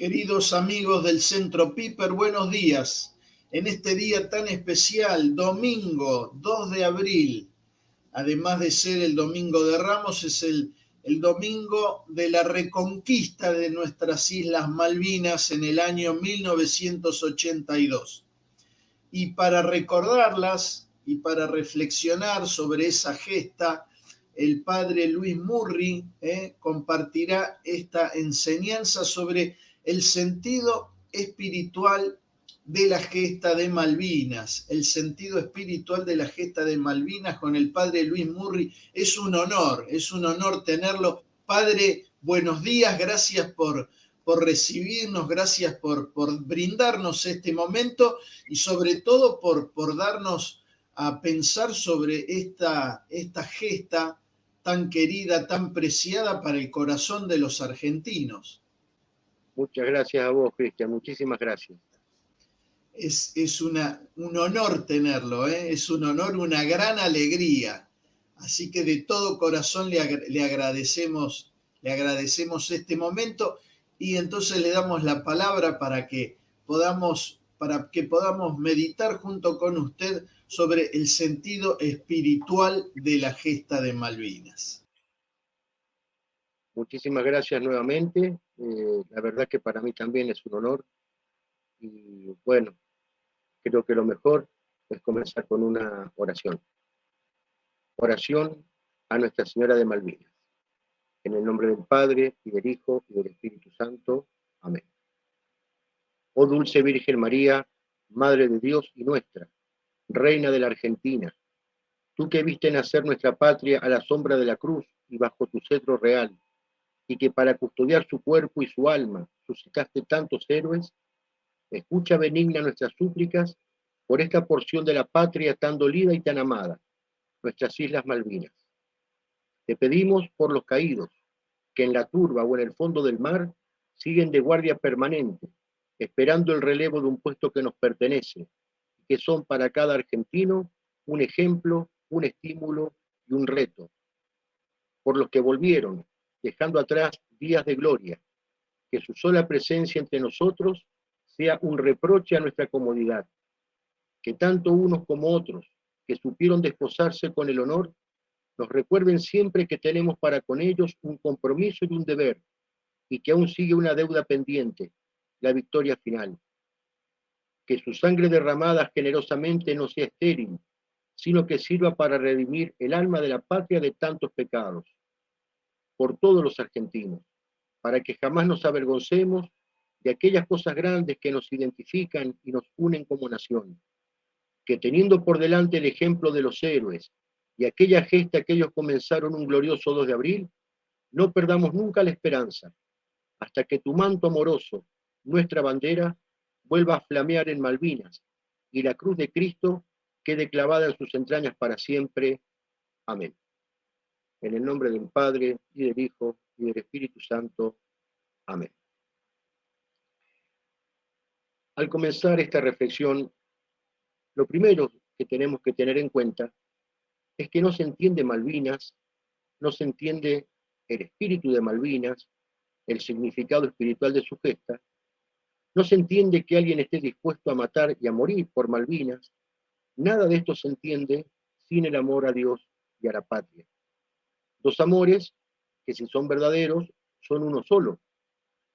Queridos amigos del Centro Piper, buenos días. En este día tan especial, domingo 2 de abril, además de ser el Domingo de Ramos, es el domingo de la reconquista de nuestras Islas Malvinas en el año 1982. Y para recordarlas y para reflexionar sobre esa gesta, el padre Luis Murri compartirá esta enseñanza sobre el sentido espiritual de la gesta de Malvinas. El sentido espiritual de la gesta de Malvinas con el padre Luis Murri. Es un honor tenerlo. Padre, buenos días, gracias por recibirnos, gracias por brindarnos este momento y sobre todo por darnos a pensar sobre esta gesta tan querida, tan preciada para el corazón de los argentinos. Muchas gracias a vos, Cristian, muchísimas gracias. Es un honor tenerlo, es un honor, una gran alegría. Así que de todo corazón le agradecemos este momento y entonces le damos la palabra para que podamos meditar junto con usted sobre el sentido espiritual de la gesta de Malvinas. Muchísimas gracias nuevamente. La verdad que para mí también es un honor. Y bueno, creo que lo mejor es comenzar con una oración. Oración a Nuestra Señora de Malvinas. En el nombre del Padre, y del Hijo, y del Espíritu Santo. Amén. Oh dulce Virgen María, Madre de Dios y nuestra, Reina de la Argentina, tú que viste nacer nuestra patria a la sombra de la cruz y bajo tu cetro real, y que para custodiar su cuerpo y su alma suscitaste tantos héroes, escucha benigna nuestras súplicas por esta porción de la patria tan dolida y tan amada, nuestras Islas Malvinas. Te pedimos por los caídos, que en la turba o en el fondo del mar siguen de guardia permanente, esperando el relevo de un puesto que nos pertenece, y que son para cada argentino un ejemplo, un estímulo y un reto. Por los que volvieron, dejando atrás días de gloria, que su sola presencia entre nosotros sea un reproche a nuestra comodidad, que tanto unos como otros, que supieron desposarse con el honor, nos recuerden siempre que tenemos para con ellos un compromiso y un deber, y que aún sigue una deuda pendiente, la victoria final. Que su sangre derramada generosamente no sea estéril, sino que sirva para redimir el alma de la patria de tantos pecados. Por todos los argentinos, para que jamás nos avergoncemos de aquellas cosas grandes que nos identifican y nos unen como nación. Que teniendo por delante el ejemplo de los héroes y aquella gesta que ellos comenzaron un glorioso 2 de abril, no perdamos nunca la esperanza, hasta que tu manto amoroso, nuestra bandera, vuelva a flamear en Malvinas y la cruz de Cristo quede clavada en sus entrañas para siempre. Amén. En el nombre del Padre, y del Hijo, y del Espíritu Santo. Amén. Al comenzar esta reflexión, lo primero que tenemos que tener en cuenta es que no se entiende Malvinas, no se entiende el espíritu de Malvinas, el significado espiritual de su gesta, no se entiende que alguien esté dispuesto a matar y a morir por Malvinas, nada de esto se entiende sin el amor a Dios y a la patria. Dos amores que si son verdaderos son uno solo,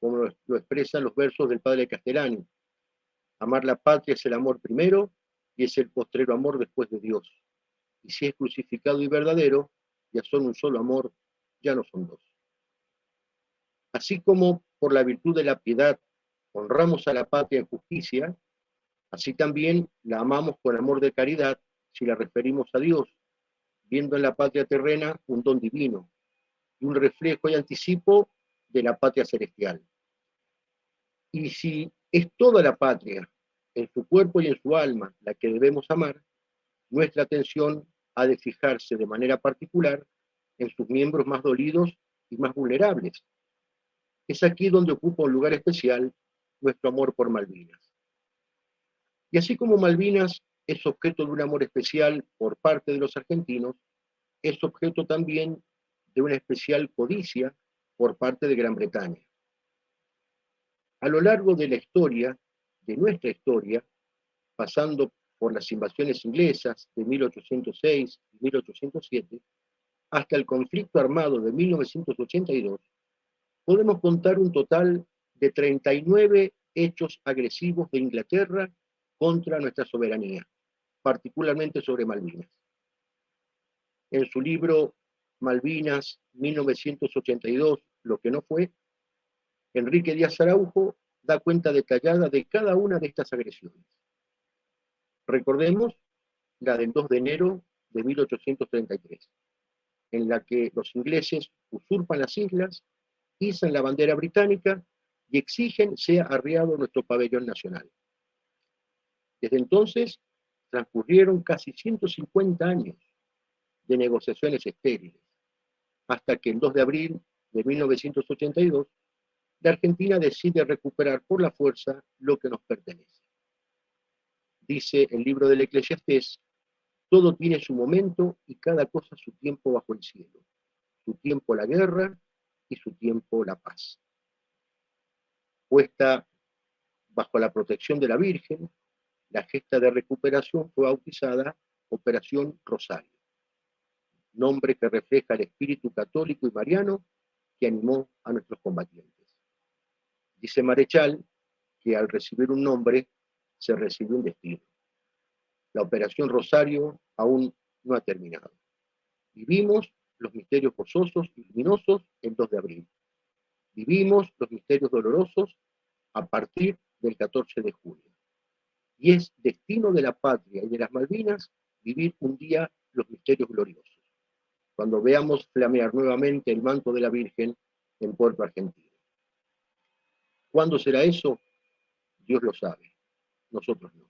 como lo expresan los versos del padre Castellani. Amar la patria es el amor primero y es el postrero amor después de Dios. Y si es crucificado y verdadero, ya son un solo amor, ya no son dos. Así como por la virtud de la piedad honramos a la patria en justicia, así también la amamos con amor de caridad si la referimos a Dios, viendo en la patria terrena un don divino y un reflejo y anticipo de la patria celestial. Y si es toda la patria, en su cuerpo y en su alma, la que debemos amar, nuestra atención ha de fijarse de manera particular en sus miembros más dolidos y más vulnerables. Es aquí donde ocupa un lugar especial nuestro amor por Malvinas. Y así como Malvinas es objeto de un amor especial por parte de los argentinos, es objeto también de una especial codicia por parte de Gran Bretaña. A lo largo de la historia, de nuestra historia, pasando por las invasiones inglesas de 1806 y 1807, hasta el conflicto armado de 1982, podemos contar un total de 39 hechos agresivos de Inglaterra contra nuestra soberanía, particularmente sobre Malvinas. En su libro Malvinas 1982, lo que no fue, Enrique Díaz Araujo da cuenta detallada de cada una de estas agresiones. Recordemos la del 2 de enero de 1833, en la que los ingleses usurpan las islas, izan la bandera británica y exigen sea arriado nuestro pabellón nacional. Desde entonces transcurrieron casi 150 años de negociaciones estériles, hasta que el 2 de abril de 1982 la Argentina decide recuperar por la fuerza lo que nos pertenece. Dice el libro del Eclesiastés: todo tiene su momento y cada cosa su tiempo bajo el cielo. Su tiempo la guerra y su tiempo la paz. Puesta bajo la protección de la Virgen, la gesta de recuperación fue bautizada Operación Rosario, nombre que refleja el espíritu católico y mariano que animó a nuestros combatientes. Dice Marechal que al recibir un nombre se recibe un destino. La Operación Rosario aún no ha terminado. Vivimos los misterios gozosos y luminosos el 2 de abril. Vivimos los misterios dolorosos a partir del 14 de junio. Y es destino de la patria y de las Malvinas vivir un día los misterios gloriosos, cuando veamos flamear nuevamente el manto de la Virgen en Puerto Argentino. ¿Cuándo será eso? Dios lo sabe, nosotros no.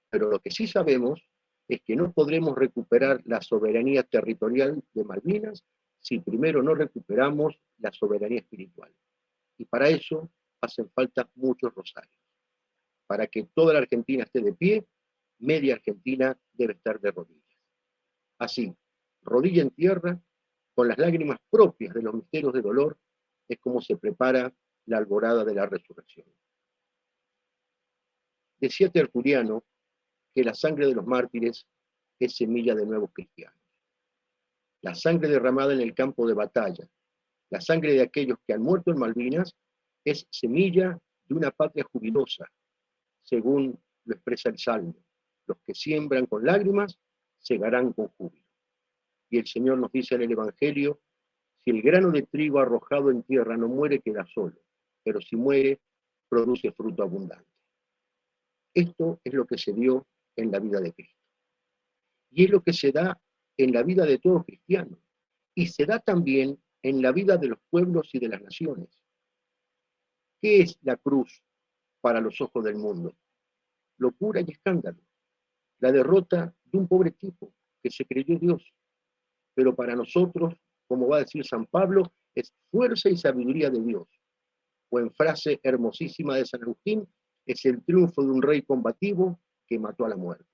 Pero lo que sí sabemos es que no podremos recuperar la soberanía territorial de Malvinas si primero no recuperamos la soberanía espiritual. Y para eso hacen falta muchos rosarios. Para que toda la Argentina esté de pie, media Argentina debe estar de rodillas. Así, rodilla en tierra, con las lágrimas propias de los misterios de dolor, es como se prepara la alborada de la resurrección. Decía Tertuliano que la sangre de los mártires es semilla de nuevos cristianos. La sangre derramada en el campo de batalla, la sangre de aquellos que han muerto en Malvinas, es semilla de una patria jubilosa, según lo expresa el Salmo. Los que siembran con lágrimas, segarán con júbilo. Y el Señor nos dice en el Evangelio: si el grano de trigo arrojado en tierra no muere, queda solo, pero si muere, produce fruto abundante. Esto es lo que se dio en la vida de Cristo. Y es lo que se da en la vida de todo cristiano. Y se da también en la vida de los pueblos y de las naciones. ¿Qué es la cruz para los ojos del mundo? Locura y escándalo. La derrota de un pobre tipo que se creyó Dios. Pero para nosotros, como va a decir San Pablo, es fuerza y sabiduría de Dios. O en frase hermosísima de San Agustín, es el triunfo de un rey combativo que mató a la muerte.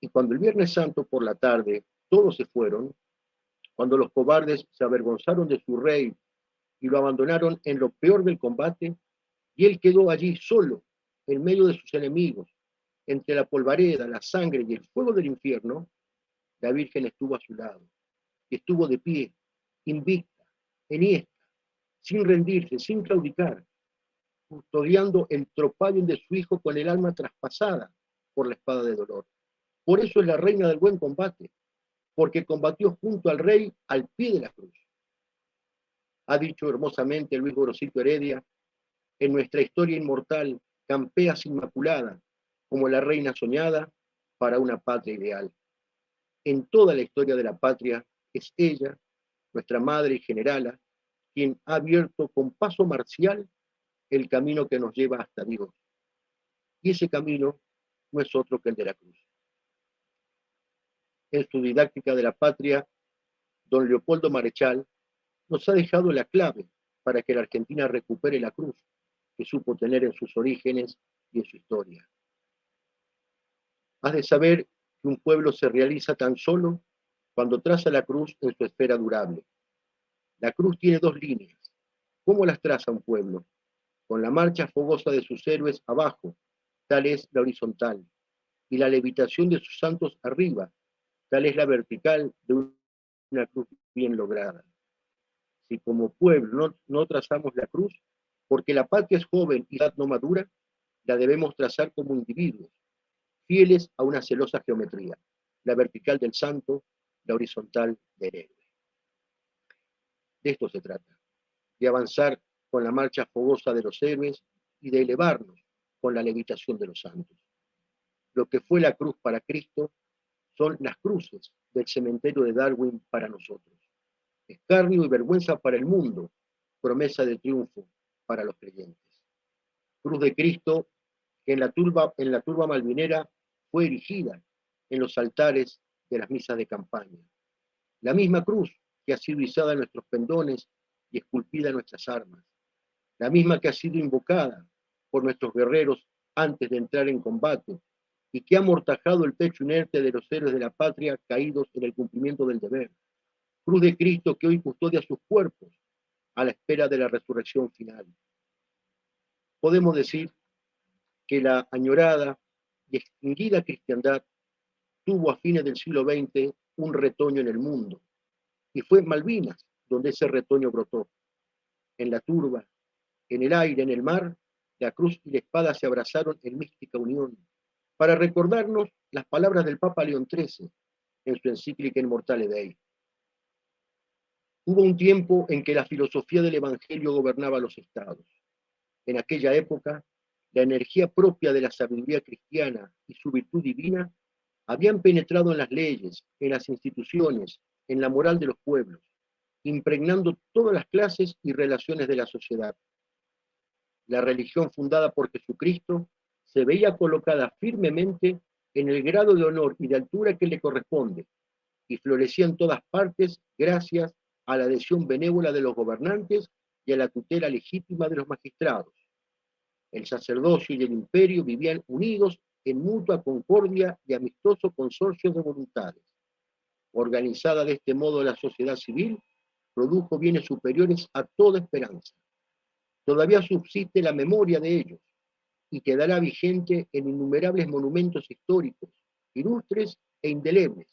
Y cuando el Viernes Santo por la tarde todos se fueron, cuando los cobardes se avergonzaron de su rey y lo abandonaron en lo peor del combate, y él quedó allí solo, en medio de sus enemigos, entre la polvareda, la sangre y el fuego del infierno, la Virgen estuvo a su lado, y estuvo de pie, invicta, enhiesta, sin rendirse, sin claudicar, custodiando el tropallo de su hijo con el alma traspasada por la espada de dolor. Por eso es la reina del buen combate, porque combatió junto al rey al pie de la cruz. Ha dicho hermosamente Luis Gorosito Heredia: en nuestra historia inmortal campeas inmaculada, como la reina soñada para una patria ideal. En toda la historia de la patria es ella, nuestra madre y generala, quien ha abierto con paso marcial el camino que nos lleva hasta Dios. Y ese camino no es otro que el de la cruz. En su didáctica de la patria, don Leopoldo Marechal nos ha dejado la clave para que la Argentina recupere la cruz que supo tener en sus orígenes y en su historia. Has de saber que un pueblo se realiza tan solo cuando traza la cruz en su esfera durable. La cruz tiene dos líneas. ¿Cómo las traza un pueblo? con la marcha fogosa de sus héroes abajo, tal es la horizontal, y la levitación de sus santos arriba, tal es la vertical de una cruz bien lograda. Si como pueblo no trazamos la cruz, porque la patria es joven y la edad no madura, la debemos trazar como individuos, fieles a una celosa geometría, la vertical del santo, la horizontal del héroe. De esto se trata, de avanzar con la marcha fogosa de los héroes y de elevarnos con la levitación de los santos. Lo que fue la cruz para Cristo son las cruces del cementerio de Darwin para nosotros. Escarnio y vergüenza para el mundo, promesa de triunfo para los creyentes. Cruz de Cristo que en la turba malvinera fue erigida en los altares de las misas de campaña. La misma cruz que ha sido izada en nuestros pendones y esculpida en nuestras armas. La misma que ha sido invocada por nuestros guerreros antes de entrar en combate y que ha amortajado el pecho inerte de los héroes de la patria caídos en el cumplimiento del deber. Cruz de Cristo que hoy custodia sus cuerpos a la espera de la resurrección final. Podemos decir que la añorada y extinguida cristiandad tuvo a fines del siglo XX un retoño en el mundo, y fue en Malvinas donde ese retoño brotó. En la turba, en el aire, en el mar, la cruz y la espada se abrazaron en mística unión, para recordarnos las palabras del Papa León XIII en su encíclica Immortale Dei. Hubo un tiempo en que la filosofía del Evangelio gobernaba los estados. En aquella época, la energía propia de la sabiduría cristiana y su virtud divina habían penetrado en las leyes, en las instituciones, en la moral de los pueblos, impregnando todas las clases y relaciones de la sociedad. La religión fundada por Jesucristo se veía colocada firmemente en el grado de honor y de altura que le corresponde, y florecía en todas partes gracias a la adhesión benévola de los gobernantes y a la tutela legítima de los magistrados. El sacerdocio y el imperio vivían unidos en mutua concordia y amistoso consorcio de voluntades. Organizada de este modo la sociedad civil, produjo bienes superiores a toda esperanza. Todavía subsiste la memoria de ellos y quedará vigente en innumerables monumentos históricos, ilustres e indelebles,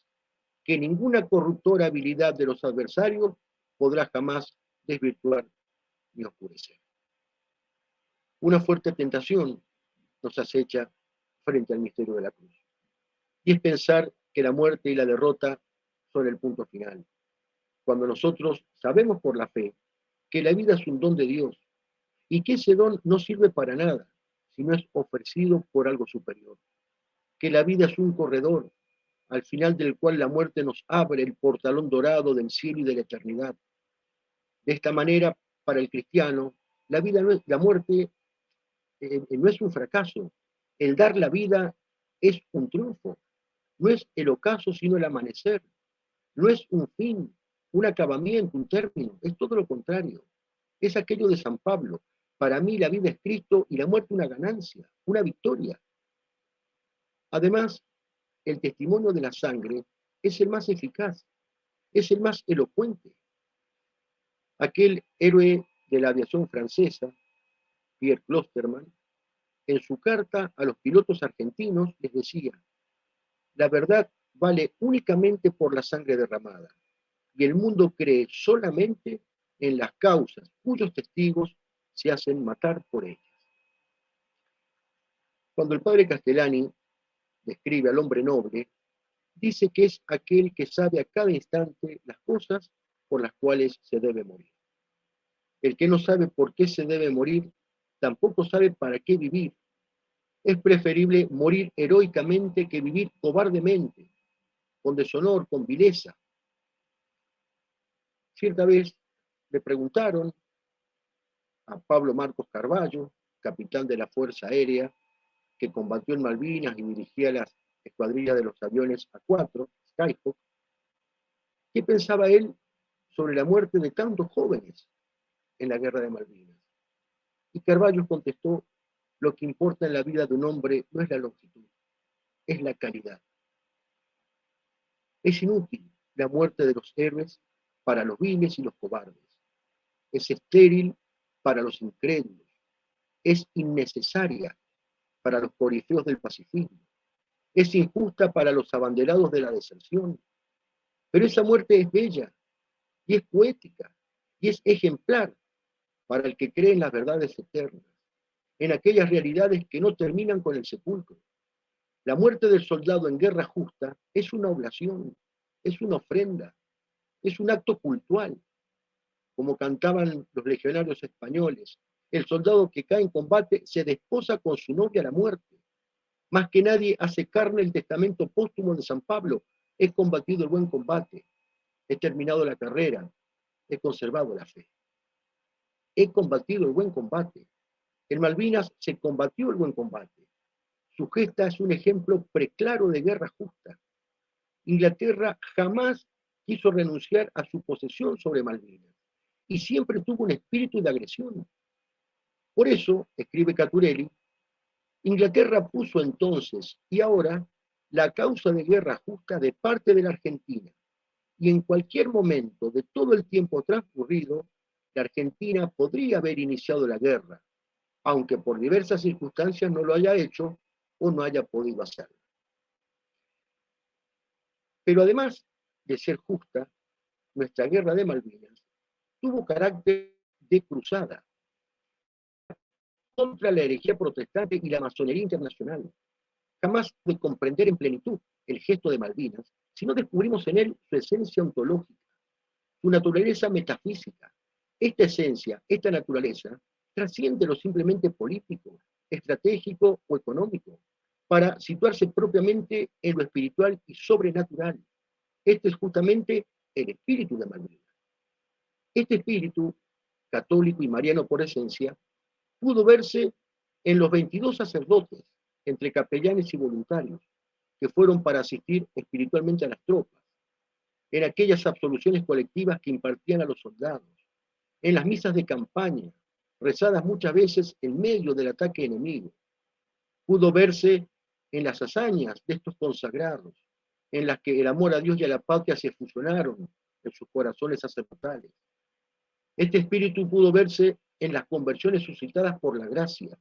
que ninguna corruptora habilidad de los adversarios podrá jamás desvirtuar ni oscurecer. Una fuerte tentación nos acecha frente al misterio de la cruz, y es pensar que la muerte y la derrota son el punto final. Cuando nosotros sabemos por la fe que la vida es un don de Dios y que ese don no sirve para nada si no es ofrecido por algo superior, que la vida es un corredor al final del cual la muerte nos abre el portalón dorado del cielo y de la eternidad. De esta manera, para el cristiano, la muerte no es un fracaso. El dar la vida es un triunfo. No es el ocaso, sino el amanecer. No es un fin, un acabamiento, un término. Es todo lo contrario. Es aquello de San Pablo. Para mí la vida es Cristo y la muerte una ganancia, una victoria. Además, el testimonio de la sangre es el más eficaz, es el más elocuente. Aquel héroe de la aviación francesa, Pierre Klosterman, en su carta a los pilotos argentinos les decía: la verdad vale únicamente por la sangre derramada, y el mundo cree solamente en las causas cuyos testigos se hacen matar por ellas. Cuando el padre Castellani describe al hombre noble, dice que es aquel que sabe a cada instante las cosas por las cuales se debe morir. El que no sabe por qué se debe morir, tampoco sabe para qué vivir. Es preferible morir heroicamente que vivir cobardemente, con deshonor, con vileza. Cierta vez le preguntaron a Pablo Marcos Carballo, capitán de la Fuerza Aérea, que combatió en Malvinas y dirigía las escuadrillas de los aviones A4, Skyhawk, ¿qué pensaba él sobre la muerte de tantos jóvenes en la guerra de Malvinas? Y Carballo contestó: lo que importa en la vida de un hombre no es la longitud, es la calidad. Es inútil la muerte de los héroes para los viles y los cobardes. Es estéril para los incrédulos. es innecesaria para los corifeos del pacifismo, es injusta para los abanderados de la deserción, pero esa muerte es bella y es poética y es ejemplar para el que cree en las verdades eternas, en aquellas realidades que no terminan con el sepulcro. La muerte del soldado en guerra justa es una oblación, es una ofrenda, es un acto cultural, como cantaban los legionarios españoles. El soldado que cae en combate se desposa con su novia a la muerte. Más que nadie hace carne el testamento póstumo de San Pablo. He combatido el buen combate, he terminado la carrera, he conservado la fe. He combatido el buen combate. En Malvinas se combatió el buen combate. Su gesta es un ejemplo preclaro de guerra justa. Inglaterra jamás quiso renunciar a su posesión sobre Malvinas y siempre tuvo un espíritu de agresión. Por eso, escribe Caturelli, Inglaterra puso entonces y ahora la causa de guerra justa de parte de la Argentina, y en cualquier momento de todo el tiempo transcurrido, la Argentina podría haber iniciado la guerra, aunque por diversas circunstancias no lo haya hecho o no haya podido hacerlo. Pero además de ser justa, nuestra guerra de Malvinas tuvo carácter de cruzada contra la herejía protestante y la masonería internacional. Jamás de comprender en plenitud el gesto de Malvinas si no descubrimos en él su esencia ontológica, su naturaleza metafísica. Esta esencia, esta naturaleza, trasciende lo simplemente político, estratégico o económico, para situarse propiamente en lo espiritual y sobrenatural. Este es justamente el espíritu de Malvinas. Este espíritu, católico y mariano por esencia, pudo verse en los 22 sacerdotes, entre capellanes y voluntarios, que fueron para asistir espiritualmente a las tropas, en aquellas absoluciones colectivas que impartían a los soldados, en las misas de campaña, rezadas muchas veces en medio del ataque enemigo. Pudo verse en las hazañas de estos consagrados, en las que el amor a Dios y a la patria se fusionaron en sus corazones sacerdotales. Este espíritu pudo verse en las conversiones suscitadas por la gracia,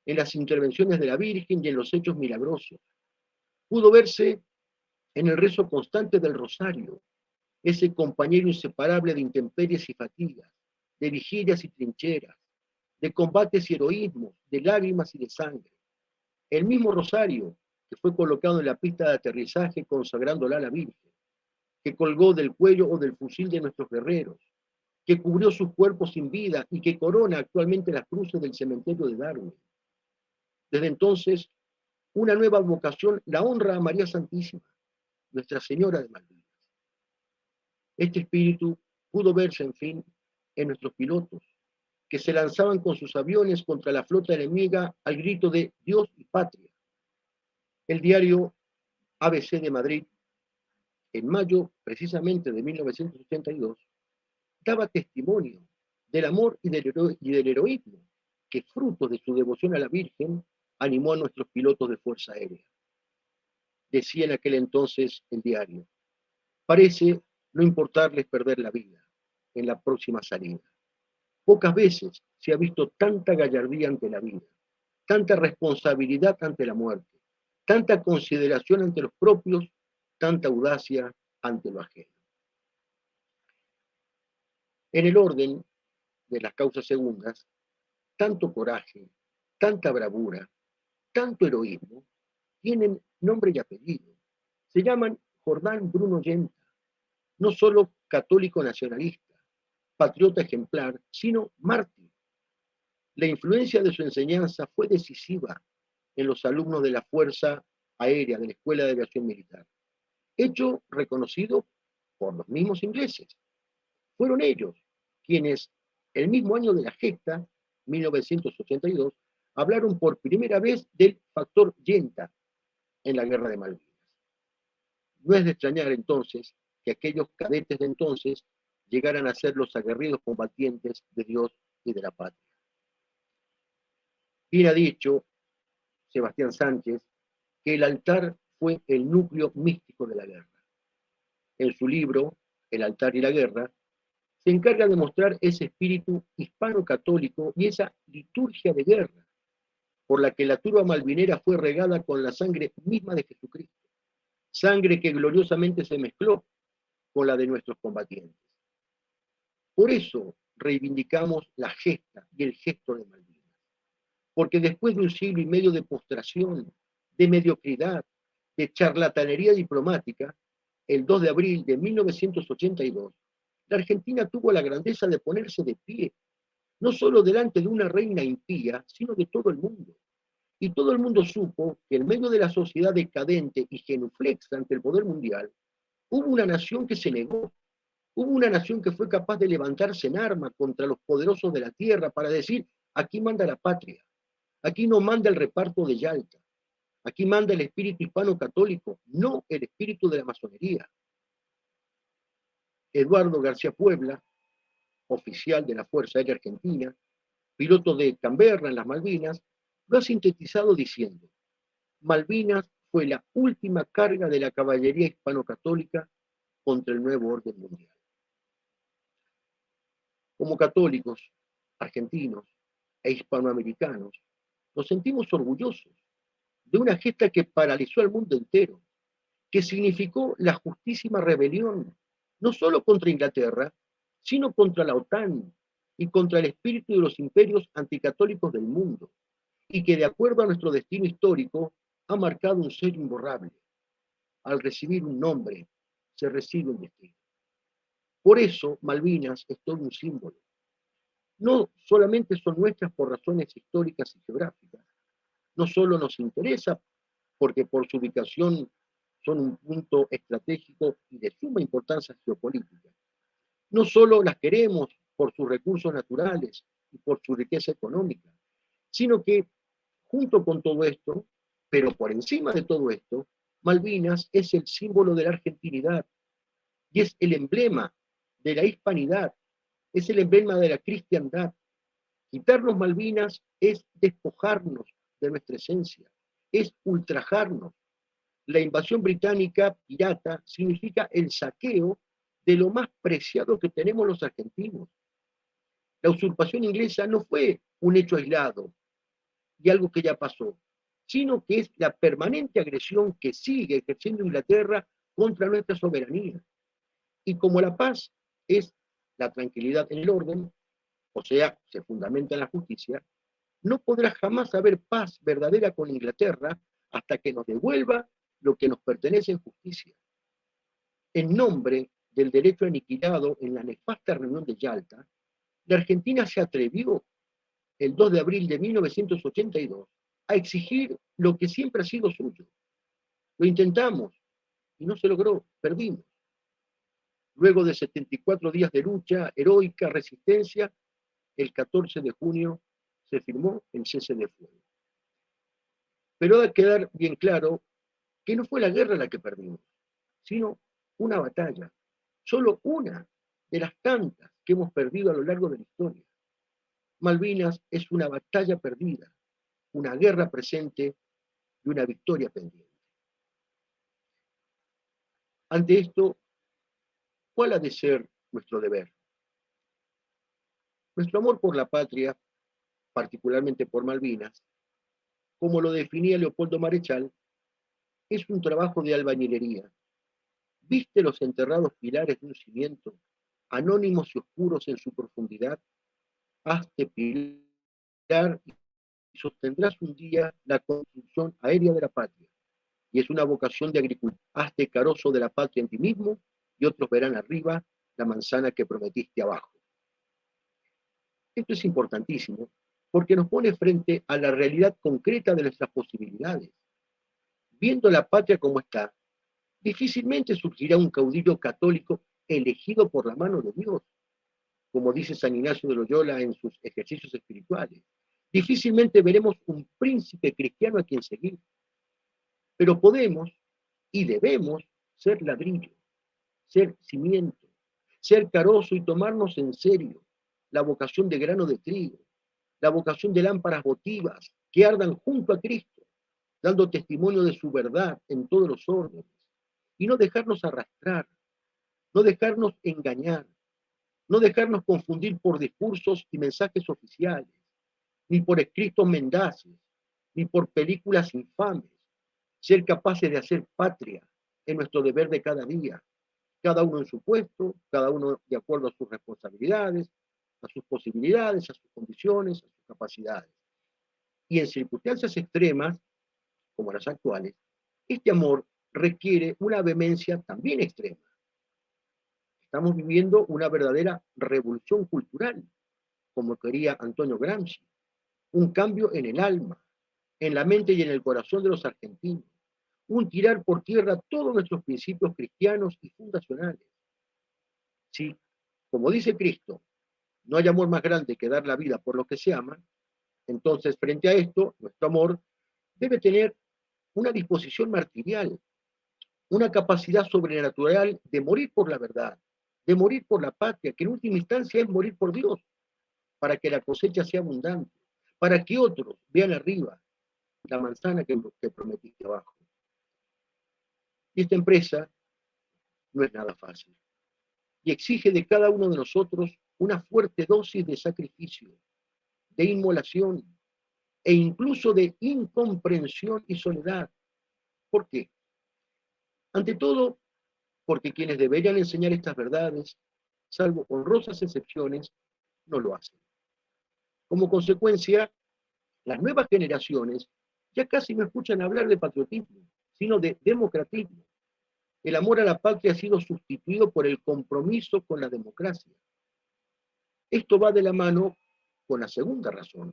en las intervenciones de la Virgen y en los hechos milagrosos. Pudo verse en el rezo constante del rosario, ese compañero inseparable de intemperies y fatigas, de vigilias y trincheras, de combates y heroísmos, de lágrimas y de sangre. El mismo rosario que fue colocado en la pista de aterrizaje consagrándola a la Virgen, que colgó del cuello o del fusil de nuestros guerreros, que cubrió sus cuerpos sin vida y que corona actualmente las cruces del cementerio de Darwin. Desde entonces, una nueva vocación la honra a María Santísima, Nuestra Señora de Malvinas. Este espíritu pudo verse, en fin, en nuestros pilotos, que se lanzaban con sus aviones contra la flota enemiga al grito de Dios y patria. El diario ABC de Madrid, en mayo precisamente de 1982, daba testimonio del amor y del heroísmo que, fruto de su devoción a la Virgen, animó a nuestros pilotos de Fuerza Aérea. Decía en aquel entonces el diario, parece no importarles perder la vida en la próxima salida. Pocas veces se ha visto tanta gallardía ante la vida, tanta responsabilidad ante la muerte, tanta consideración ante los propios, tanta audacia ante lo ajeno. En el orden de las causas segundas, tanto coraje, tanta bravura, tanto heroísmo, tienen nombre y apellido. Se llaman Jordán Bruno Yenta, no solo católico nacionalista, patriota ejemplar, sino mártir. La influencia de su enseñanza fue decisiva en los alumnos de la Fuerza Aérea de la Escuela de Aviación Militar, hecho reconocido por los mismos ingleses. Fueron ellos quienes, el mismo año de la gesta, 1982, hablaron por primera vez del factor Yenta en la Guerra de Malvinas. No es de extrañar entonces que aquellos cadetes de entonces llegaran a ser los aguerridos combatientes de Dios y de la patria. Bien ha dicho Sebastián Sánchez que el altar fue el núcleo místico de la guerra. En su libro, El altar y la guerra, se encarga de mostrar ese espíritu hispano-católico y esa liturgia de guerra por la que la turba malvinera fue regada con la sangre misma de Jesucristo, sangre que gloriosamente se mezcló con la de nuestros combatientes. Por eso reivindicamos la gesta y el gesto de Malvinas, porque después de un siglo y medio de postración, de mediocridad, de charlatanería diplomática, el 2 de abril de 1982, la Argentina tuvo la grandeza de ponerse de pie, no solo delante de una reina impía, sino de todo el mundo. Y todo el mundo supo que en medio de la sociedad decadente y genuflexa ante el poder mundial, hubo una nación que se negó, hubo una nación que fue capaz de levantarse en armas contra los poderosos de la tierra para decir, aquí manda la patria, aquí no manda el reparto de Yalta, aquí manda el espíritu hispano católico, no el espíritu de la masonería. Eduardo García Puebla, oficial de la Fuerza Aérea Argentina, piloto de Canberra en las Malvinas, lo ha sintetizado diciendo, Malvinas fue la última carga de la caballería hispano-católica contra el nuevo orden mundial. Como católicos, argentinos e hispanoamericanos, nos sentimos orgullosos de una gesta que paralizó al mundo entero, que significó la justísima rebelión, no solo contra Inglaterra, sino contra la OTAN y contra el espíritu de los imperios anticatólicos del mundo, y que de acuerdo a nuestro destino histórico ha marcado un sello imborrable. Al recibir un nombre, se recibe un destino. Por eso, Malvinas es todo un símbolo. No solamente son nuestras por razones históricas y geográficas, no solo nos interesa porque por su ubicación son un punto estratégico y de suma importancia geopolítica. No solo las queremos por sus recursos naturales y por su riqueza económica, sino que junto con todo esto, pero por encima de todo esto, Malvinas es el símbolo de la argentinidad y es el emblema de la hispanidad, es el emblema de la cristiandad. Quitarnos Malvinas es despojarnos de nuestra esencia, es ultrajarnos. La invasión británica pirata significa el saqueo de lo más preciado que tenemos los argentinos. La usurpación inglesa no fue un hecho aislado y algo que ya pasó, sino que es la permanente agresión que sigue ejerciendo Inglaterra contra nuestra soberanía. Y como la paz es la tranquilidad en el orden, o sea, se fundamenta en la justicia, no podrá jamás haber paz verdadera con Inglaterra hasta que nos devuelva lo que nos pertenece en justicia. En nombre del derecho aniquilado en la nefasta reunión de Yalta, la Argentina se atrevió el 2 de abril de 1982 a exigir lo que siempre ha sido suyo. Lo intentamos y no se logró, perdimos. Luego de 74 días de lucha, heroica resistencia, el 14 de junio se firmó el cese de fuego. Pero ha de quedar bien claro que no fue la guerra la que perdimos, sino una batalla, solo una de las tantas que hemos perdido a lo largo de la historia. Malvinas es una batalla perdida, una guerra presente y una victoria pendiente. Ante esto, ¿cuál ha de ser nuestro deber? Nuestro amor por la patria, particularmente por Malvinas, como lo definía Leopoldo Marechal, es un trabajo de albañilería. ¿Viste los enterrados pilares de un cimiento, anónimos y oscuros en su profundidad? Hazte pilar y sostendrás un día la construcción aérea de la patria. Y es una vocación de agricultor. Hazte carozo de la patria en ti mismo y otros verán arriba la manzana que prometiste abajo. Esto es importantísimo porque nos pone frente a la realidad concreta de nuestras posibilidades. Viendo la patria como está, difícilmente surgirá un caudillo católico elegido por la mano de Dios, como dice San Ignacio de Loyola en sus ejercicios espirituales. Difícilmente veremos un príncipe cristiano a quien seguir, pero podemos y debemos ser ladrillo, ser cimiento, ser carozo y tomarnos en serio la vocación de grano de trigo, la vocación de lámparas votivas que ardan junto a Cristo, dando testimonio de su verdad en todos los órdenes, y no dejarnos arrastrar, no dejarnos engañar, no dejarnos confundir por discursos y mensajes oficiales, ni por escritos mendaces, ni por películas infames, ser capaces de hacer patria en nuestro deber de cada día, cada uno en su puesto, cada uno de acuerdo a sus responsabilidades, a sus posibilidades, a sus condiciones, a sus capacidades. Y en circunstancias extremas, como las actuales, este amor requiere una vehemencia también extrema. Estamos viviendo una verdadera revolución cultural, como quería Antonio Gramsci, un cambio en el alma, en la mente y en el corazón de los argentinos, un tirar por tierra todos nuestros principios cristianos y fundacionales. Si, como dice Cristo, no hay amor más grande que dar la vida por lo que se ama, entonces frente a esto, nuestro amor debe tener una disposición martirial, una capacidad sobrenatural de morir por la verdad, de morir por la patria, que en última instancia es morir por Dios, para que la cosecha sea abundante, para que otros vean arriba la manzana que prometiste abajo. Y esta empresa no es nada fácil y exige de cada uno de nosotros una fuerte dosis de sacrificio, de inmolación e incluso de incomprensión y soledad. ¿Por qué? Ante todo, porque quienes deberían enseñar estas verdades, salvo honrosas excepciones, no lo hacen. Como consecuencia, las nuevas generaciones ya casi no escuchan hablar de patriotismo, sino de democratismo. El amor a la patria ha sido sustituido por el compromiso con la democracia. Esto va de la mano con la segunda razón,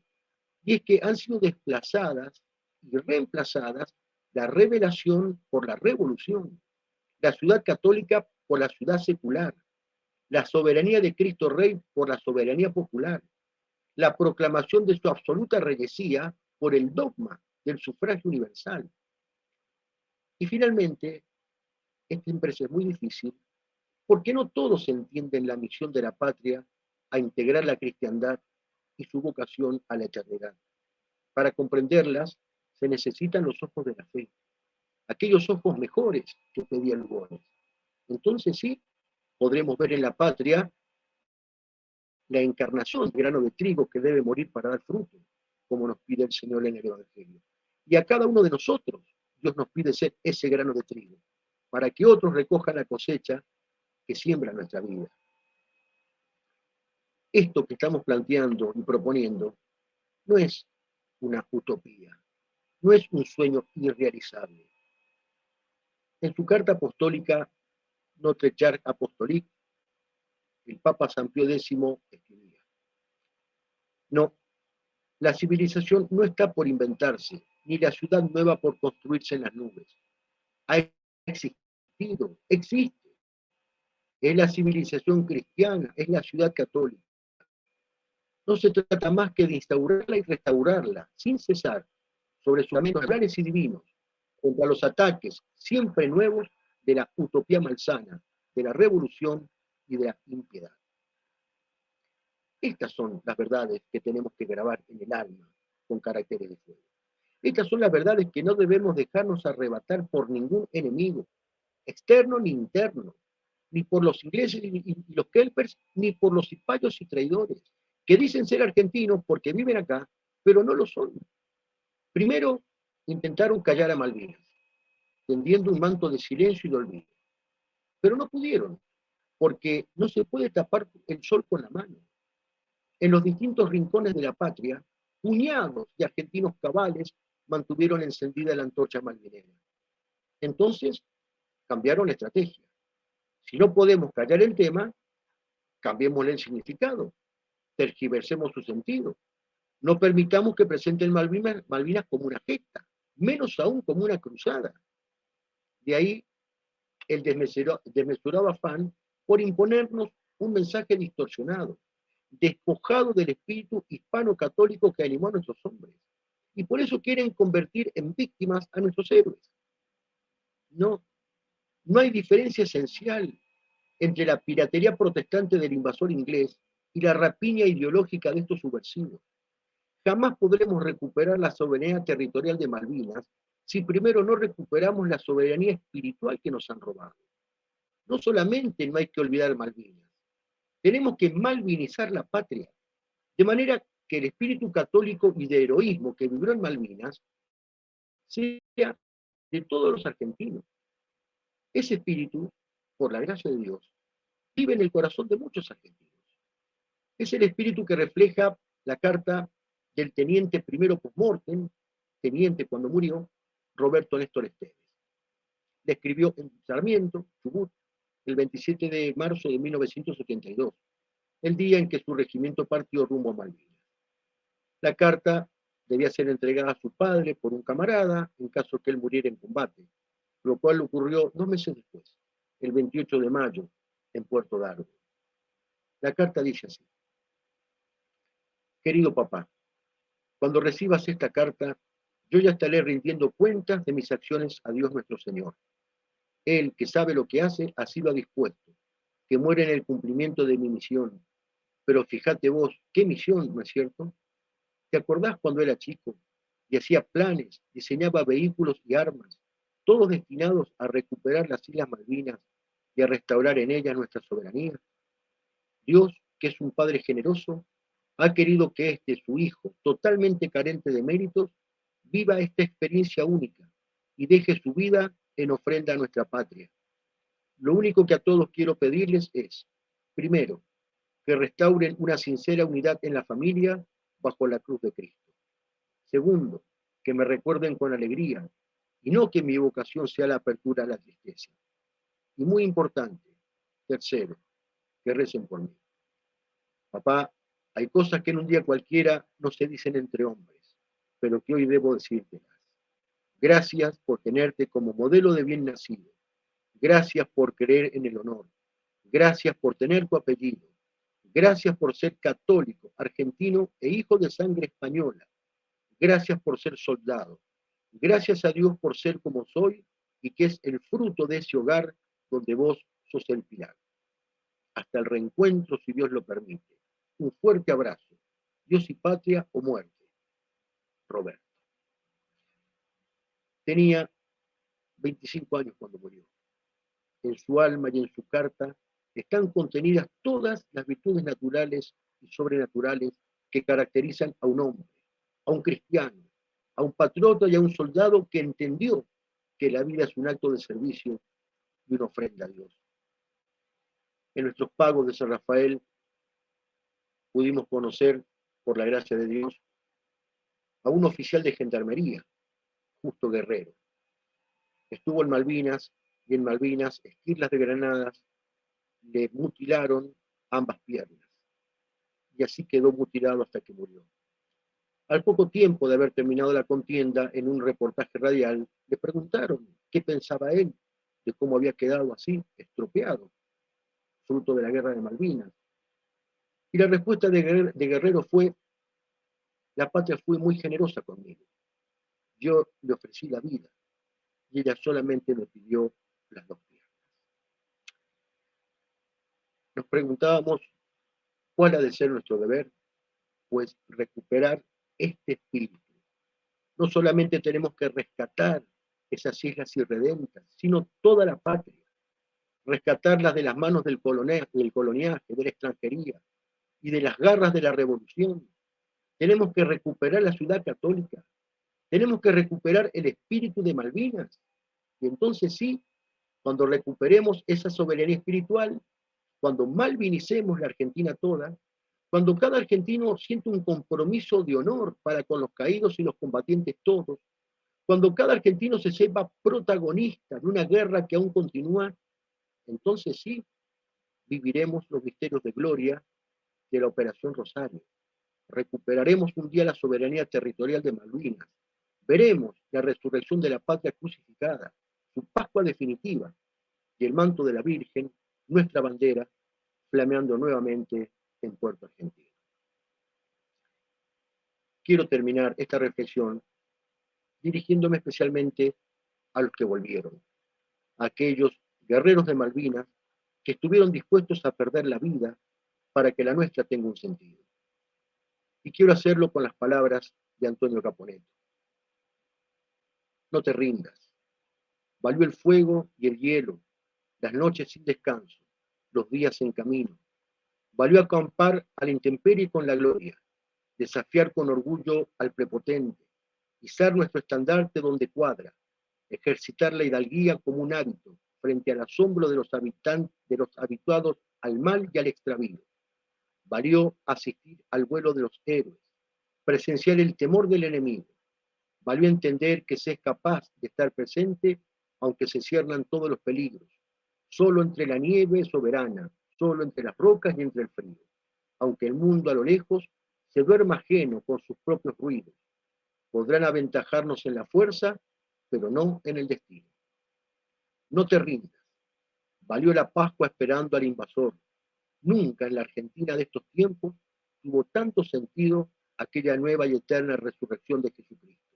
y es que han sido desplazadas y reemplazadas la revelación por la revolución, la ciudad católica por la ciudad secular, la soberanía de Cristo Rey por la soberanía popular, la proclamación de su absoluta reyesía por el dogma del sufragio universal. Y finalmente, esta empresa es muy difícil porque no todos entienden la misión de la patria a integrar la cristiandad y su vocación a la eternidad. Para comprenderlas se necesitan los ojos de la fe, aquellos ojos mejores que pedía Lugones. Entonces sí, podremos ver en la patria la encarnación del grano de trigo que debe morir para dar fruto, como nos pide el Señor en el Evangelio. Y a cada uno de nosotros, Dios nos pide ser ese grano de trigo, para que otros recojan la cosecha que siembra nuestra vida. Esto que estamos planteando y proponiendo no es una utopía, no es un sueño irrealizable. En su carta apostólica, Notre Charte Apostolique, el Papa San Pío X escribía: no, la civilización no está por inventarse, ni la ciudad nueva por construirse en las nubes. Ha existido, existe. Es la civilización cristiana, es la ciudad católica. No se trata más que de instaurarla y restaurarla, sin cesar, sobre sus fundamentos naturales y divinos, contra los ataques siempre nuevos de la utopía malsana, de la revolución y de la impiedad. Estas son las verdades que tenemos que grabar en el alma con caracteres de fuego. Estas son las verdades que no debemos dejarnos arrebatar por ningún enemigo, externo ni interno, ni por los ingleses y los kelpers, ni por los cipayos y traidores, que dicen ser argentinos porque viven acá, pero no lo son. Primero, intentaron callar a Malvinas, tendiendo un manto de silencio y de olvido, pero no pudieron, porque no se puede tapar el sol con la mano. En los distintos rincones de la patria, puñados de argentinos cabales mantuvieron encendida la antorcha malvinera. Entonces, cambiaron la estrategia. Si no podemos callar el tema, cambiémosle el significado, tergiversemos su sentido. No permitamos que presenten Malvinas como una gesta, menos aún como una cruzada. De ahí el desmesurado afán por imponernos un mensaje distorsionado, despojado del espíritu hispano-católico que animó a nuestros hombres. Y por eso quieren convertir en víctimas a nuestros héroes. No, no hay diferencia esencial entre la piratería protestante del invasor inglés y la rapiña ideológica de estos subversivos. Jamás podremos recuperar la soberanía territorial de Malvinas si primero no recuperamos la soberanía espiritual que nos han robado. No solamente no hay que olvidar Malvinas, Tenemos que malvinizar la patria, de manera que el espíritu católico y de heroísmo que vibró en Malvinas sea de todos los argentinos. Ese espíritu, por la gracia de Dios, vive en el corazón de muchos argentinos. Es el espíritu que refleja la carta del teniente primero post-mortem, teniente cuando murió, Roberto Néstor Esteves. Le escribió en Sarmiento, Chubut, el 27 de marzo de 1972, el día en que su regimiento partió rumbo a Malvinas. La carta debía ser entregada a su padre por un camarada en caso que él muriera en combate, lo cual ocurrió 2 meses después, el 28 de mayo, en Puerto Darwin. La carta dice así: querido papá, cuando recibas esta carta, yo ya estaré rindiendo cuentas de mis acciones a Dios nuestro Señor. Él, que sabe lo que hace, así lo ha dispuesto, que muere en el cumplimiento de mi misión. Pero fíjate vos, ¿qué misión, no es cierto? ¿Te acordás cuando era chico y hacía planes, diseñaba vehículos y armas, todos destinados a recuperar las Islas Malvinas y a restaurar en ellas nuestra soberanía? Dios, que es un Padre generoso, ha querido que su hijo, totalmente carente de méritos, viva esta experiencia única y deje su vida en ofrenda a nuestra patria. Lo único que a todos quiero pedirles es, primero, que restauren una sincera unidad en la familia bajo la cruz de Cristo. Segundo, que me recuerden con alegría y no que mi vocación sea la apertura a la tristeza. Y muy importante, tercero, que recen por mí. Papá, hay cosas que en un día cualquiera no se dicen entre hombres, pero que hoy debo decírtelas. Gracias por tenerte como modelo de bien nacido. Gracias por creer en el honor. Gracias por tener tu apellido. Gracias por ser católico, argentino e hijo de sangre española. Gracias por ser soldado. Gracias a Dios por ser como soy y que es el fruto de ese hogar donde vos sos el pilar. Hasta el reencuentro, si Dios lo permite. Un fuerte abrazo. Dios y patria o muerte. Roberto. Tenía 25 años cuando murió. En su alma y en su carta están contenidas todas las virtudes naturales y sobrenaturales que caracterizan a un hombre, a un cristiano, a un patriota y a un soldado que entendió que la vida es un acto de servicio y una ofrenda a Dios. En nuestros pagos de San Rafael pudimos conocer, por la gracia de Dios, a un oficial de gendarmería, Justo Guerrero. Estuvo en Malvinas y en Malvinas, esquirlas de granadas le mutilaron ambas piernas y así quedó mutilado hasta que murió. Al poco tiempo de haber terminado la contienda, en un reportaje radial, le preguntaron qué pensaba él de cómo había quedado así, estropeado, fruto de la guerra de Malvinas. Y la respuesta de Guerrero fue: la patria fue muy generosa conmigo. Yo le ofrecí la vida y ella solamente me pidió las 2 piernas. Nos preguntábamos cuál ha de ser nuestro deber, pues recuperar este espíritu. No solamente tenemos que rescatar esas islas irredentas, sino toda la patria, rescatarlas de las manos del coloniaje, de la extranjería y de las garras de la revolución. Tenemos que recuperar la ciudad católica, tenemos que recuperar el espíritu de Malvinas. Y entonces sí, cuando recuperemos esa soberanía espiritual, cuando malvinicemos la Argentina toda, cuando cada argentino siente un compromiso de honor para con los caídos y los combatientes todos, cuando cada argentino se sepa protagonista de una guerra que aún continúa, entonces sí, viviremos los misterios de gloria de la Operación Rosario. Recuperaremos un día la soberanía territorial de Malvinas. Veremos la resurrección de la patria crucificada, su Pascua definitiva y el manto de la Virgen, nuestra bandera, flameando nuevamente en Puerto Argentino. Quiero terminar esta reflexión dirigiéndome especialmente a los que volvieron, a aquellos guerreros de Malvinas que estuvieron dispuestos a perder la vida para que la nuestra tenga un sentido. Y quiero hacerlo con las palabras de Antonio Caponeto. No te rindas. Valió el fuego y el hielo, las noches sin descanso, los días en camino. Valió acampar a la intemperie con la gloria, desafiar con orgullo al prepotente, izar nuestro estandarte donde cuadra, ejercitar la hidalguía como un hábito frente al asombro de los habitantes, de los habituados al mal y al extravío. Valió asistir al vuelo de los héroes, presenciar el temor del enemigo. Valió entender que se es capaz de estar presente aunque se ciernan todos los peligros, solo entre la nieve soberana, solo entre las rocas y entre el frío, aunque el mundo a lo lejos se duerma ajeno con sus propios ruidos. Podrán aventajarnos en la fuerza, pero no en el destino. No te rindas. Valió la Pascua esperando al invasor. Nunca en la Argentina de estos tiempos tuvo tanto sentido aquella nueva y eterna resurrección de Jesucristo.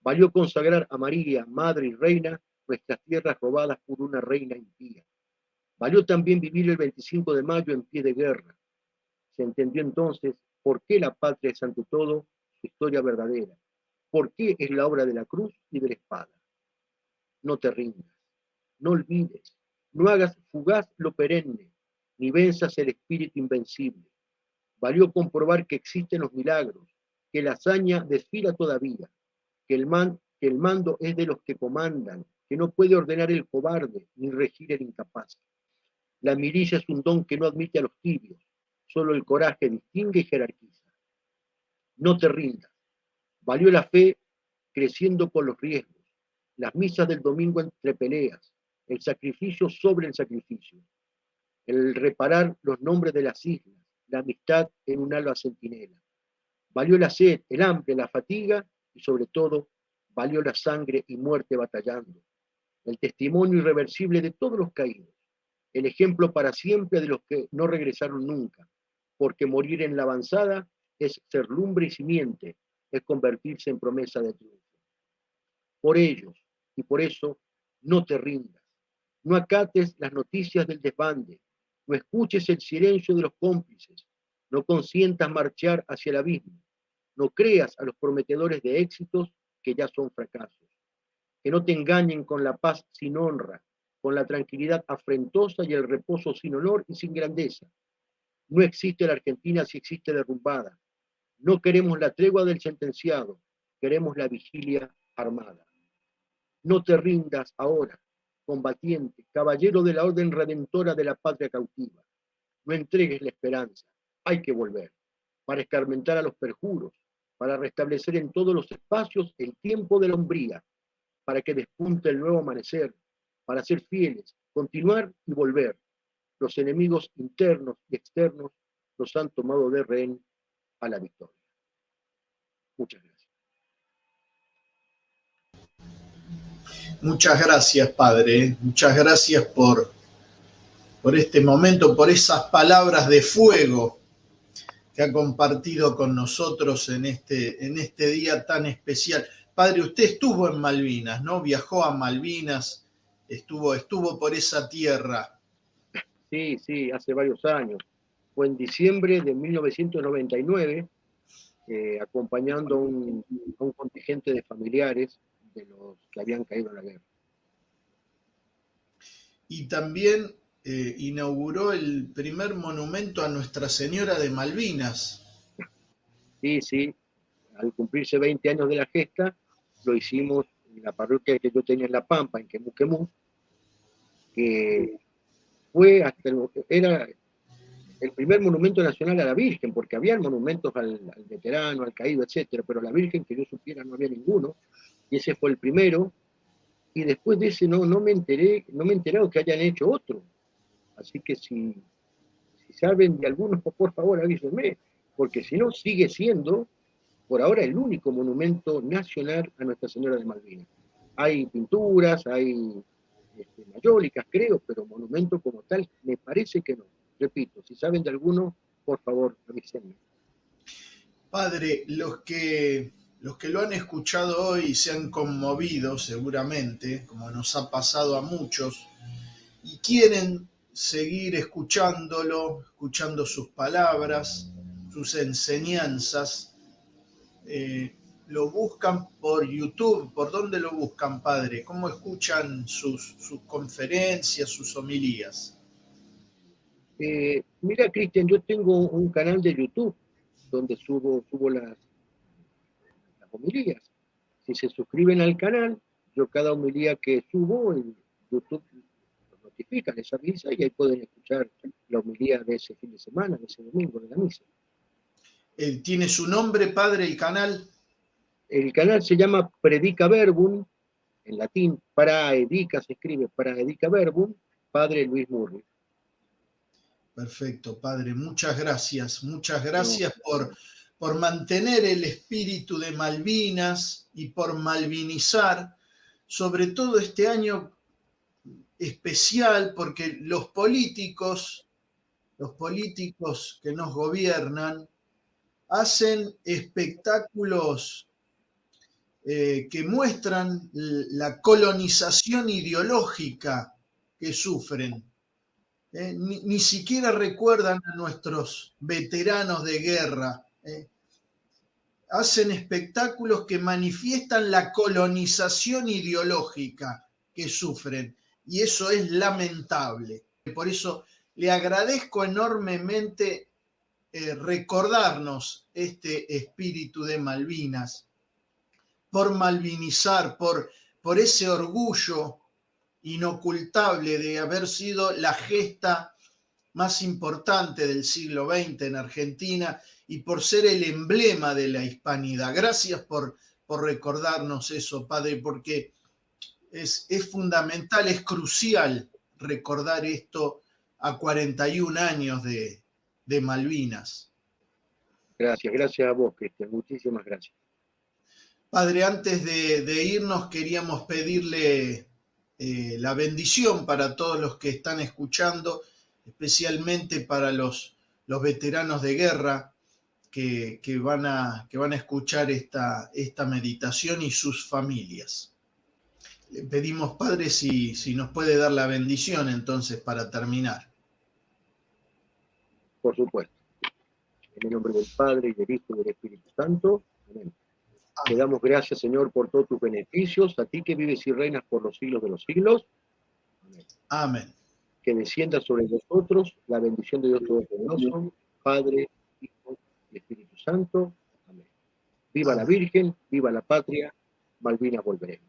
Valió consagrar a María, Madre y Reina, nuestras tierras robadas por una reina impía. Valió también vivir el 25 de mayo en pie de guerra. Se entendió entonces por qué la patria es ante todo su historia verdadera, por qué es la obra de la cruz y de la espada. No te rindas, no olvides, no hagas fugaz lo perenne, ni venzas el espíritu invencible. Valió comprobar que existen los milagros, que la hazaña desfila todavía, que el mando es de los que comandan, que no puede ordenar el cobarde ni regir el incapaz. La mirilla es un don que no admite a los tibios, solo el coraje distingue y jerarquiza. No te rindas. Valió la fe creciendo con los riesgos, las misas del domingo entre peleas, el sacrificio sobre el sacrificio, el reparar los nombres de las islas, la amistad en un alba centinela. Valió la sed, el hambre, la fatiga y sobre todo valió la sangre y muerte batallando, el testimonio irreversible de todos los caídos, el ejemplo para siempre de los que no regresaron nunca, porque morir en la avanzada es ser lumbre y simiente, es convertirse en promesa de triunfo. Por ellos y por eso no te rindas, no acates las noticias del desbande, no escuches el silencio de los cómplices, no consientas marchar hacia el abismo, no creas a los prometedores de éxitos que ya son fracasos, que no te engañen con la paz sin honra, con la tranquilidad afrentosa y el reposo sin honor y sin grandeza. No existe la Argentina si existe derrumbada. No queremos la tregua del sentenciado, queremos la vigilia armada. No te rindas ahora, combatiente, caballero de la orden redentora de la patria cautiva. No entregues la esperanza, hay que volver, para escarmentar a los perjuros, para restablecer en todos los espacios el tiempo de la hombría, para que despunte el nuevo amanecer, para ser fieles, continuar y volver. Los enemigos internos y externos nos han tomado de rehén a la victoria. Muchas gracias. Muchas gracias, Padre. Muchas gracias por este momento, por esas palabras de fuego que ha compartido con nosotros en este día tan especial. Padre, usted estuvo en Malvinas, ¿no? Viajó a Malvinas, estuvo por esa tierra. Sí, hace varios años. Fue en diciembre de 1999, acompañando a un contingente de familiares de los que habían caído en la guerra. Y también inauguró el primer monumento a Nuestra Señora de Malvinas. Sí, al cumplirse 20 años de la gesta, lo hicimos en la parroquia que yo tenía en La Pampa, en Quemú, que fue era el primer monumento nacional a la Virgen, porque habían monumentos al veterano, al caído, etcétera, pero a la Virgen, que yo supiera, no había ninguno, y ese fue el primero, y después de ese no me he enterado que hayan hecho otro. Así que si saben de algunos, por favor avísenme, porque si no, sigue siendo por ahora el único monumento nacional a Nuestra Señora de Malvinas. Hay pinturas, hay mayólicas, creo, pero monumento como tal, me parece que no. Repito, si saben de alguno, por favor, avísenme. Padre, los que lo han escuchado hoy se han conmovido seguramente, como nos ha pasado a muchos, y quieren seguir escuchándolo, escuchando sus palabras, sus enseñanzas. Lo buscan por YouTube. ¿Por dónde lo buscan, Padre? ¿Cómo escuchan sus conferencias, sus homilías? Mira, Cristian, yo tengo un canal de YouTube donde subo las homilías. Si se suscriben al canal, yo cada homilía que subo, en YouTube los notifica, les avisa y ahí pueden escuchar la homilía de ese fin de semana, de ese domingo, de la misa. ¿Tiene su nombre, padre, el canal? El canal se llama Predica Verbum, en latín, praedica, se escribe praedica verbum, Padre Luis Murri. Perfecto, padre. Muchas gracias. Muchas gracias No, por mantener el espíritu de Malvinas y por malvinizar, sobre todo este año especial, porque los políticos que nos gobiernan, hacen espectáculos que muestran la colonización ideológica que sufren. Ni siquiera recuerdan a nuestros veteranos de guerra. Hacen espectáculos que manifiestan la colonización ideológica que sufren. Y eso es lamentable. Por eso le agradezco enormemente recordarnos este espíritu de Malvinas, por malvinizar, por ese orgullo inocultable de haber sido la gesta más importante del siglo XX en Argentina y por ser el emblema de la hispanidad. Gracias por recordarnos eso, padre, porque es fundamental, es crucial recordar esto a 41 años de Malvinas. Gracias a vos, Cristian, muchísimas gracias. Padre, antes de irnos queríamos pedirle la bendición para todos los que están escuchando, especialmente para los veteranos de guerra que van a escuchar esta meditación y sus familias. Le pedimos, Padre, si nos puede dar la bendición entonces para terminar. Por supuesto. En el nombre del Padre, y del Hijo, y del Espíritu Santo. Amén. Te damos gracias, Señor, por todos tus beneficios, a ti que vives y reinas por los siglos de los siglos. Amén. Amén. Que descienda sobre nosotros la bendición de Dios Todopoderoso, Padre, Hijo y Espíritu Santo. Amén. Viva la Virgen, viva la patria, Malvinas volveremos.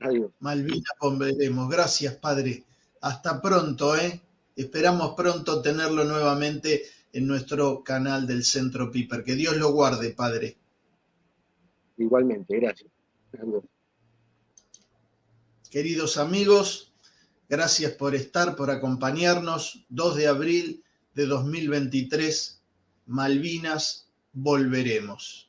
Adiós. Malvinas volveremos. Gracias, Padre. Hasta pronto, ¿eh? Esperamos pronto tenerlo nuevamente en nuestro canal del Centro Piper. Que Dios lo guarde, Padre. Igualmente, gracias. Adiós. Queridos amigos, gracias por estar, por acompañarnos. 2 de abril de 2023, Malvinas, volveremos.